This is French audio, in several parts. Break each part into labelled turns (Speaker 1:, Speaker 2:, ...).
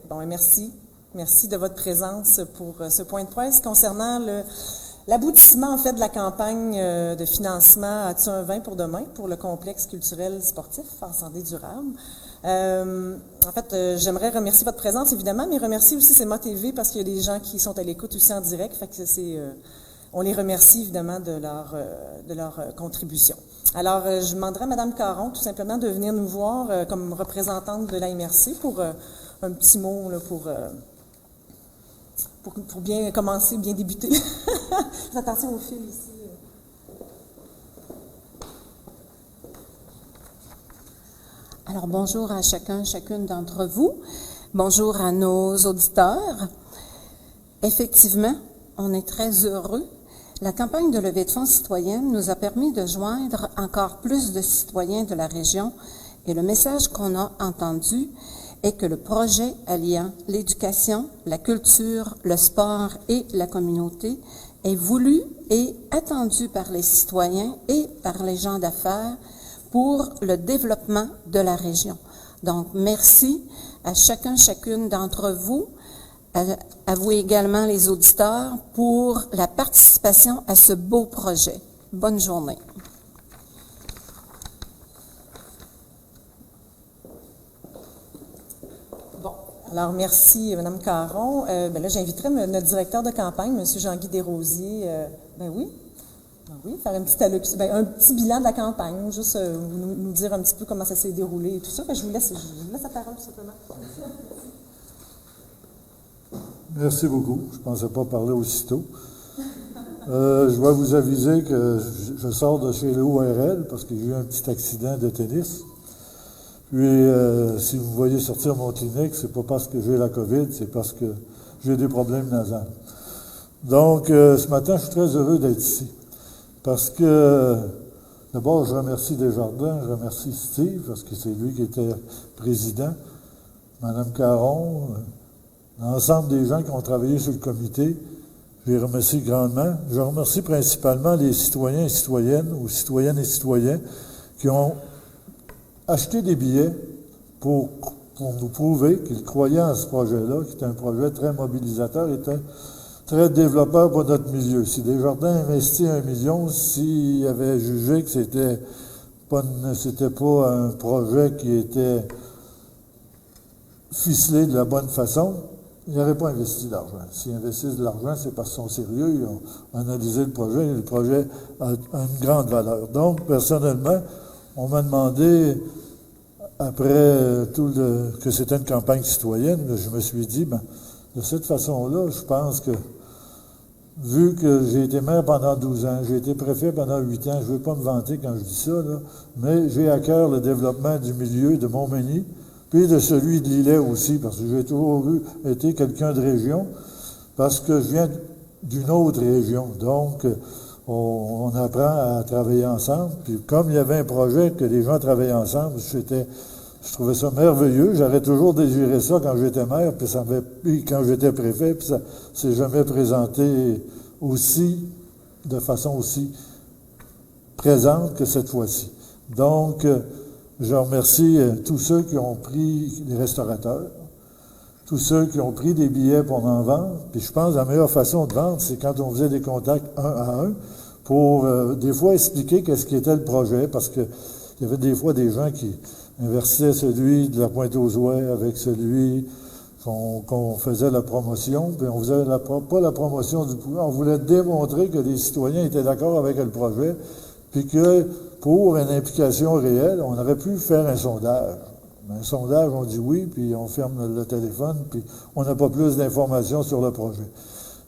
Speaker 1: Bon, et merci. Merci de votre présence pour ce point de presse concernant l'aboutissement, en fait, de la campagne de financement As-tu un vin pour demain pour le complexe culturel sportif en santé durable. En fait, j'aimerais remercier votre présence, évidemment, mais remercier aussi CEMA TV parce qu'il y a des gens qui sont à l'écoute aussi en direct. Fait que on les remercie, évidemment, de leur contribution. Alors, je demanderai à Mme Caron, tout simplement, de venir nous voir comme représentante de la MRC pour un petit mot là, pour bien commencer, bien débuter. Faites attention au fil ici.
Speaker 2: Alors, bonjour à chacune d'entre vous. Bonjour à nos auditeurs. Effectivement, on est très heureux. La campagne de levée de fonds citoyenne nous a permis de joindre encore plus de citoyens de la région et le message qu'on a entendu est que le projet alliant l'éducation, la culture, le sport et la communauté est voulu et attendu par les citoyens et par les gens d'affaires pour le développement de la région. Donc, merci à chacune d'entre vous, à vous également les auditeurs, pour la participation à ce beau projet. Bonne journée.
Speaker 1: Alors, merci, Mme Caron. Là, j'inviterai notre directeur de campagne, M. Jean-Guy Desrosiers. Oui, faire une petite allocution, un petit bilan de la campagne, juste nous dire un petit peu comment ça s'est déroulé et tout ça. Je vous laisse la parole, tout simplement.
Speaker 3: Merci beaucoup. Je ne pensais pas parler aussitôt. Je dois vous aviser que je sors de chez l'ORL parce que j'ai eu un petit accident de tennis. Puis, si vous voyez sortir mon Kleenex, c'est pas parce que j'ai la COVID, c'est parce que j'ai des problèmes nasales. Donc, ce matin, je suis très heureux d'être ici. Parce que, d'abord, je remercie Desjardins, je remercie Steve, parce que c'est lui qui était président, Mme Caron, l'ensemble des gens qui ont travaillé sur le comité, je les remercie grandement. Je remercie principalement les citoyens et citoyennes, ou citoyennes et citoyens, qui ont acheté des billets pour nous prouver qu'ils croyaient en ce projet-là, qui est un projet très mobilisateur et très développeur pour notre milieu. Si Desjardins investit 1 million, s'il avait jugé que c'était pas un projet qui était ficelé de la bonne façon, ils n'auraient pas investi de l'argent. S'ils investissent de l'argent, c'est parce qu'ils sont sérieux, ils ont analysé le projet, et le projet a une grande valeur. Donc, personnellement, on m'a demandé, après que c'était une campagne citoyenne, je me suis dit, de cette façon-là, je pense que, vu que j'ai été maire pendant 12 ans, j'ai été préfet pendant 8 ans, je ne veux pas me vanter quand je dis ça, mais j'ai à cœur le développement du milieu de Montmagny, puis de celui de Lillet aussi, parce que j'ai toujours été quelqu'un de région, parce que je viens d'une autre région. Donc, on apprend à travailler ensemble. Puis comme il y avait un projet que les gens travaillaient ensemble, je trouvais ça merveilleux. J'aurais toujours désiré ça quand j'étais maire, puis quand j'étais préfet, puis ça s'est jamais présenté de façon aussi présente que cette fois-ci. Donc, je remercie tous ceux qui ont pris, les restaurateurs, tous ceux qui ont pris des billets pour en vendre. Puis je pense que la meilleure façon de vendre, c'est quand on faisait des contacts un à un pour des fois expliquer qu'est-ce qui était le projet, parce que il y avait des fois des gens qui inversaient celui de la Pointe-aux-Oies avec celui qu'on faisait la promotion, puis on faisait pas la promotion du projet, on voulait démontrer que les citoyens étaient d'accord avec le projet, puis que pour une implication réelle, on aurait pu faire un sondage. Un sondage, on dit oui, puis on ferme le téléphone, puis on n'a pas plus d'informations sur le projet.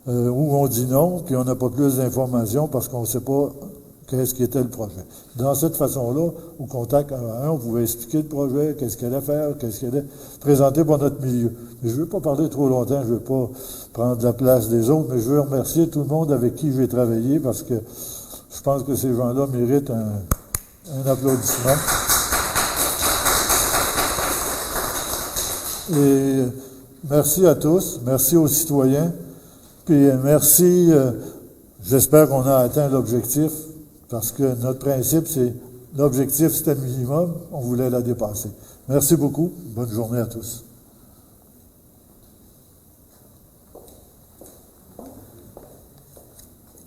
Speaker 3: Ou on dit non, puis on n'a pas plus d'informations parce qu'on ne sait pas qu'est-ce qui était le projet. Dans cette façon-là, au contact 1 à 1, on pouvait expliquer le projet, qu'est-ce qu'elle allait faire, qu'est-ce qu'elle allait présenter pour notre milieu. Mais je ne veux pas parler trop longtemps, je ne veux pas prendre la place des autres, mais je veux remercier tout le monde avec qui j'ai travaillé parce que je pense que ces gens-là méritent un applaudissement. Et merci à tous, merci aux citoyens, puis merci, j'espère qu'on a atteint l'objectif, parce que notre principe, c'est l'objectif, c'était le minimum, on voulait la dépasser. Merci beaucoup, bonne journée à tous.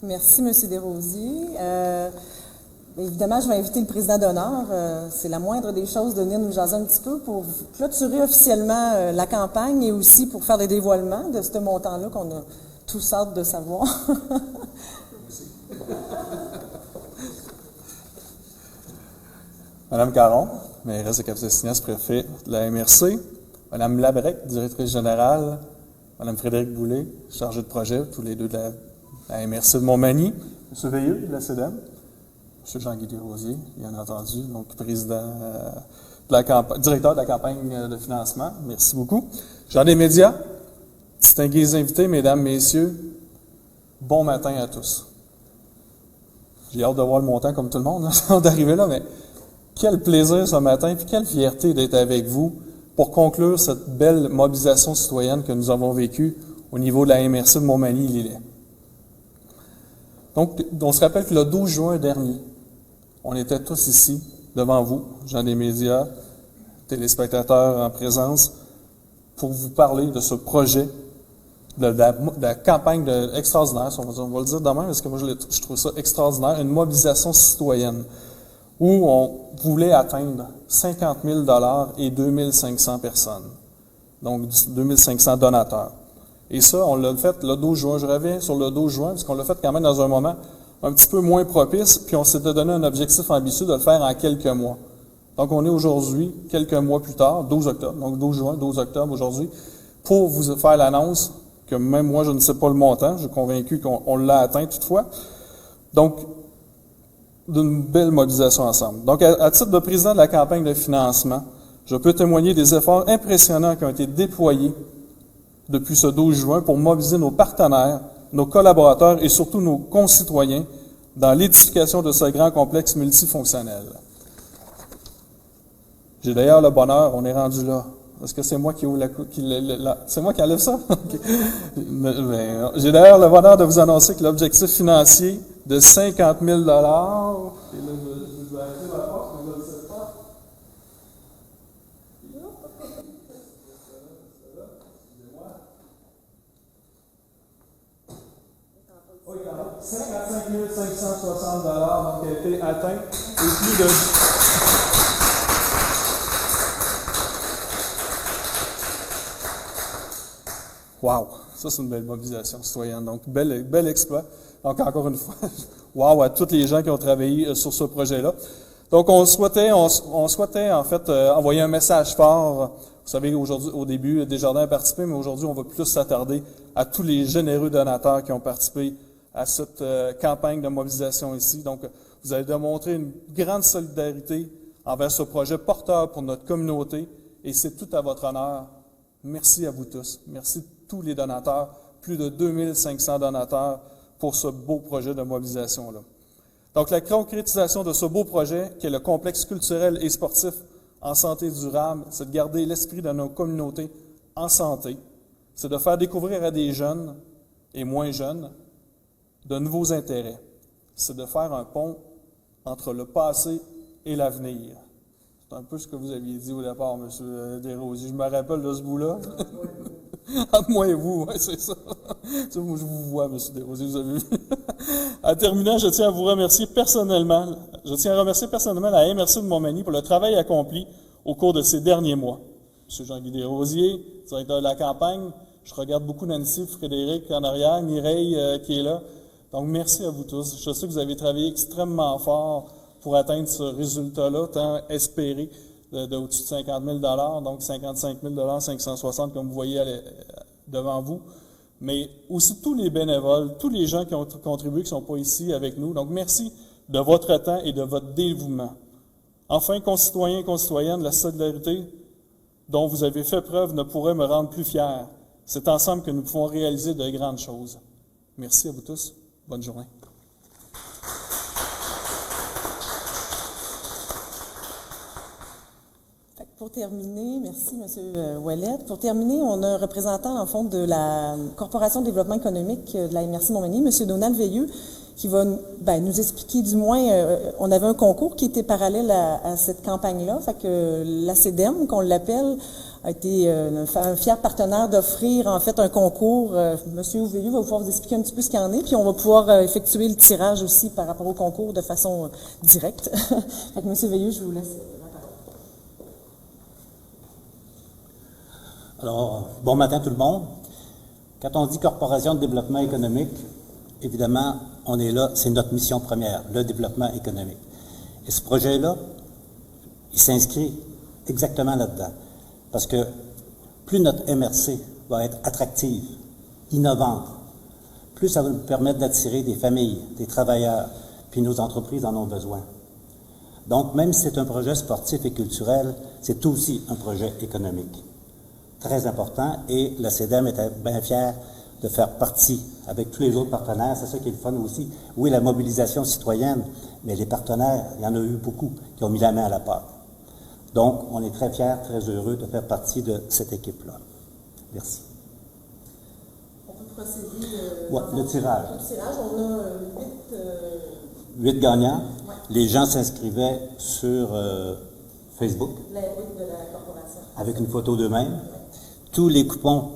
Speaker 1: Merci, M. Desrosiers. Évidemment, je vais inviter le président d'honneur. C'est la moindre des choses de venir nous jaser un petit peu pour clôturer officiellement la campagne et aussi pour faire des dévoilements de ce montant-là qu'on a tous hâte de savoir.
Speaker 4: Madame Caron, mairesse de Cap-Saint-Ignace, préfet de la MRC, Madame Labrec, directrice générale, Madame Frédéric Boulay, chargée de projet, tous les deux de la MRC de Montmagny, M. Veilleux de la CEDEM, M. Jean-Guy Desrosiers, bien entendu, donc président directeur de la campagne de financement. Merci beaucoup. Gens des médias, distingués invités, mesdames, messieurs, bon matin à tous. J'ai hâte de voir le montant comme tout le monde, avant d'arriver là, mais quel plaisir ce matin, puis quelle fierté d'être avec vous pour conclure cette belle mobilisation citoyenne que nous avons vécue au niveau de la MRC de Montmagny-Lillet. Donc, on se rappelle que le 12 juin dernier, on était tous ici, devant vous, gens des médias, téléspectateurs en présence, pour vous parler de ce projet, de la campagne extraordinaire, on va le dire demain, parce que moi je trouve ça extraordinaire, une mobilisation citoyenne, où on voulait atteindre 50 000 $ et 2500 personnes, donc 2500 donateurs. Et ça, on l'a fait le 12 juin. Je reviens sur le 12 juin, parce qu'on l'a fait quand même dans un moment un petit peu moins propice, puis on s'était donné un objectif ambitieux de le faire en quelques mois. Donc, on est aujourd'hui, quelques mois plus tard, 12 octobre, donc 12 juin, 12 octobre aujourd'hui, pour vous faire l'annonce que même moi, je ne sais pas le montant, je suis convaincu qu'on l'a atteint toutefois. Donc, d'une belle mobilisation ensemble. Donc, à titre de président de la campagne de financement, je peux témoigner des efforts impressionnants qui ont été déployés depuis ce 12 juin pour mobiliser nos partenaires, nos collaborateurs et surtout nos concitoyens dans l'édification de ce grand complexe multifonctionnel. J'ai d'ailleurs le bonheur, on est rendu là. Est-ce que c'est moi qui ouvre c'est moi qui enlève ça? Okay. J'ai d'ailleurs le bonheur de vous annoncer que l'objectif financier de 50 000 $, et là, je vais arrêter la porte, mais je ne sais pas. 55 560 $, donc, a été atteint, et plus de... Wow! Ça, c'est une belle mobilisation citoyenne. Donc, bel exploit. Donc, encore une fois, wow à tous les gens qui ont travaillé sur ce projet-là. Donc, on souhaitait en fait envoyer un message fort. Vous savez, aujourd'hui, au début, Desjardins a participé, mais aujourd'hui, on va plus s'attarder à tous les généreux donateurs qui ont participé à cette campagne de mobilisation ici. Donc, vous avez démontré une grande solidarité envers ce projet porteur pour notre communauté, et c'est tout à votre honneur. Merci à vous tous. Merci tous les donateurs, plus de 2500 donateurs pour ce beau projet de mobilisation-là. Donc, la concrétisation de ce beau projet, qui est le complexe culturel et sportif en santé durable, c'est de garder l'esprit de nos communautés en santé, c'est de faire découvrir à des jeunes et moins jeunes de nouveaux intérêts. C'est de faire un pont entre le passé et l'avenir. C'est un peu ce que vous aviez dit au départ, M. Desrosiers. Je me rappelle de ce bout-là. Entre moi et vous, ouais, c'est ça. Moi, je vous vois, M. Desrosiers, vous avez vu. En terminant, je tiens à remercier personnellement la MRC de Montmagny pour le travail accompli au cours de ces derniers mois. M. Jean-Guy Desrosiers, directeur de la campagne, je regarde beaucoup Nancy, Frédéric en arrière, Mireille qui est là. Donc, merci à vous tous. Je sais que vous avez travaillé extrêmement fort pour atteindre ce résultat-là, tant espéré, de au-dessus de 50 000 $, donc 55 000 560 comme vous voyez devant vous. Mais aussi tous les bénévoles, tous les gens qui ont contribué, qui ne sont pas ici avec nous. Donc, merci de votre temps et de votre dévouement. Enfin, concitoyens et concitoyennes, la solidarité dont vous avez fait preuve ne pourrait me rendre plus fier. C'est ensemble que nous pouvons réaliser de grandes choses. Merci à vous tous. Bonne journée.
Speaker 1: Pour terminer, merci M. Ouellet. Pour terminer, on a un représentant, en fond, de la Corporation de développement économique de la MRC Montmagny, M. Donald Veilleux, qui va nous expliquer du moins, on avait un concours qui était parallèle à cette campagne-là, fait que l'ACDEM, qu'on l'appelle, a été un fier partenaire d'offrir en fait un concours. Monsieur Veilleux va pouvoir vous expliquer un petit peu ce qu'il y en est, puis on va pouvoir effectuer le tirage aussi par rapport au concours de façon directe. Fait que Monsieur Veilleux, je vous laisse la parole.
Speaker 5: Alors, bon matin tout le monde. Quand on dit Corporation de développement économique, évidemment, on est là, c'est notre mission première, le développement économique. Et ce projet-là, il s'inscrit exactement là-dedans. Parce que plus notre MRC va être attractive, innovante, plus ça va nous permettre d'attirer des familles, des travailleurs, puis nos entreprises en ont besoin. Donc, même si c'est un projet sportif et culturel, c'est aussi un projet économique. Très important, et la CEDEM était bien fière de faire partie avec tous les autres partenaires. C'est ça qui est le fun aussi. Oui, la mobilisation citoyenne, mais les partenaires, il y en a eu beaucoup qui ont mis la main à la pâte. Donc, on est très fiers, très heureux de faire partie de cette équipe-là. Merci.
Speaker 1: On peut procéder
Speaker 5: Le tirage.
Speaker 1: Le tirage, on a
Speaker 5: 8 gagnants.
Speaker 1: Ouais.
Speaker 5: Les gens s'inscrivaient sur Facebook
Speaker 1: de la corporation.
Speaker 5: avec une photo d'eux-mêmes. Tous les coupons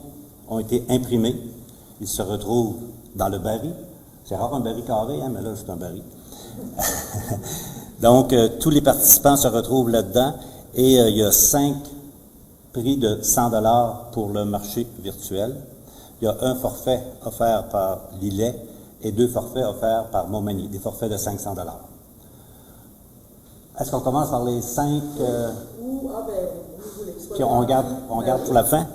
Speaker 5: ont été imprimés. Ils se retrouvent dans le baril. C'est rare un baril carré, hein, mais là, c'est un baril. Donc, tous les participants se retrouvent là-dedans. Et il y a 5 prix de 100 $ pour le marché virtuel. Il y a un forfait offert par Lillet et 2 forfaits offerts par Montmagny, des forfaits de 500 $. Est-ce qu'on commence par les 5 puis on garde pour la fin?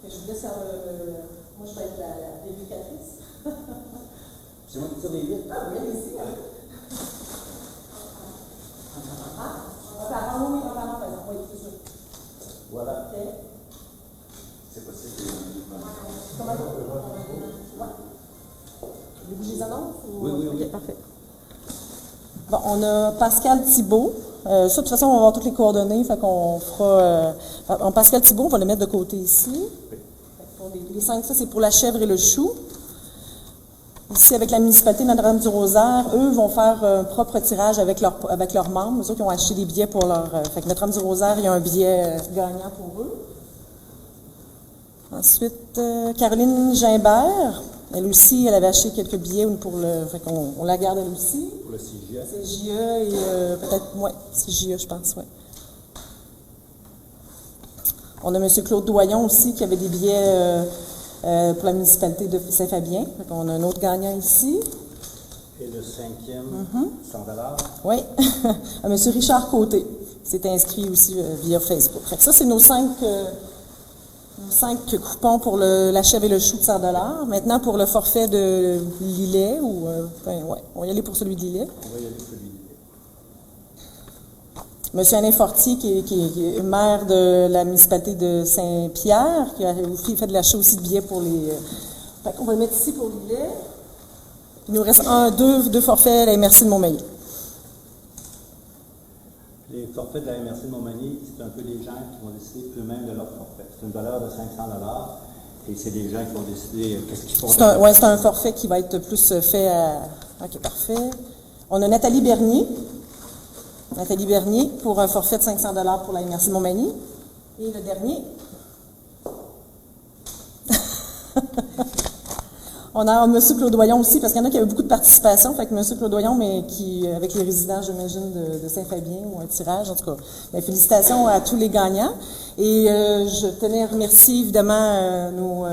Speaker 1: Je vous laisse moi, je vais être la vérificatrice.
Speaker 5: C'est moi qui tire les 8.
Speaker 1: Ah oui, allez-y. Oui, c'est sûr.
Speaker 5: Voilà.
Speaker 1: Okay.
Speaker 5: C'est possible.
Speaker 1: Comment vous les annonce?
Speaker 5: Oui.
Speaker 1: OK, parfait. Bon, on a Pascal Thibault. Ça, de toute façon, on va avoir toutes les coordonnées, fait qu'on fera... Pascal Thibault, on va le mettre de côté ici. Pour les 5, ça, c'est pour la chèvre et le chou. Ici, avec la municipalité Notre-Dame-du-Rosaire, eux vont faire un propre tirage avec leurs membres. Eux autres, qui ont acheté des billets pour leur... fait que Notre-Dame-du-Rosaire, il y a un billet gagnant pour eux. Ensuite, Caroline Gimbert. Elle aussi, elle avait acheté quelques billets pour le... Fait qu'on on la garde elle aussi.
Speaker 5: Pour le CJE.
Speaker 1: CJE et peut-être... Oui, CJE, je pense, oui. On a M. Claude Doyon aussi qui avait des billets pour la municipalité de Saint-Fabien. On a un autre gagnant ici.
Speaker 5: Et le 5e, 100 $.
Speaker 1: Oui, M. Richard Côté s'est inscrit aussi via Facebook. Fait que ça, c'est nos 5 coupons pour la chèvre et le chou de 100 $. Maintenant, pour le forfait de Lillet, on va y aller pour celui de Lillet.
Speaker 5: On va y aller pour celui de Lillet.
Speaker 1: Monsieur Alain Fortier, qui est maire de la municipalité de Saint-Pierre, qui a fait de l'achat aussi de billets pour les... Fait qu'on va le mettre ici pour Lillet. Il nous reste deux forfaits à la MRC de Montmagny.
Speaker 5: Les forfaits de la MRC de Montmagny, c'est un peu les gens qui vont décider eux-mêmes de leur forfait. C'est une valeur de 500 $. Et c'est des gens qui vont décider qu'est-ce qu'ils font.
Speaker 1: C'est un forfait qui va être plus fait à... OK, parfait. On a Nathalie Bernier. Nathalie Bernier pour un forfait de 500 $ pour la MRC de Montmagny. Et le dernier... On a M. Claude Doyon aussi, parce qu'il y en a qui avaient beaucoup de participation. Fait que M. Claude Doyon, mais qui, avec les résidents, j'imagine, de Saint-Fabien, ou un tirage, en tout cas. Mais félicitations à tous les gagnants. Et je tenais à remercier, évidemment,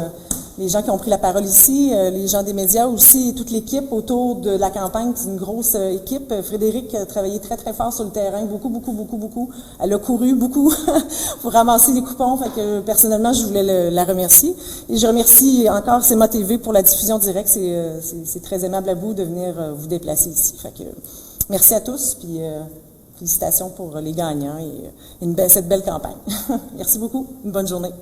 Speaker 1: les gens qui ont pris la parole ici, les gens des médias aussi, et toute l'équipe autour de la campagne. C'est une grosse équipe. Frédéric a travaillé très, très fort sur le terrain, beaucoup. Elle a couru beaucoup pour ramasser les coupons. Fait que, personnellement, je voulais la remercier. Et je remercie encore CMA TV pour la diffusion directe. C'est très aimable à vous de venir vous déplacer ici. Fait que, merci à tous, puis félicitations pour les gagnants et cette belle campagne. Merci beaucoup. Une bonne journée.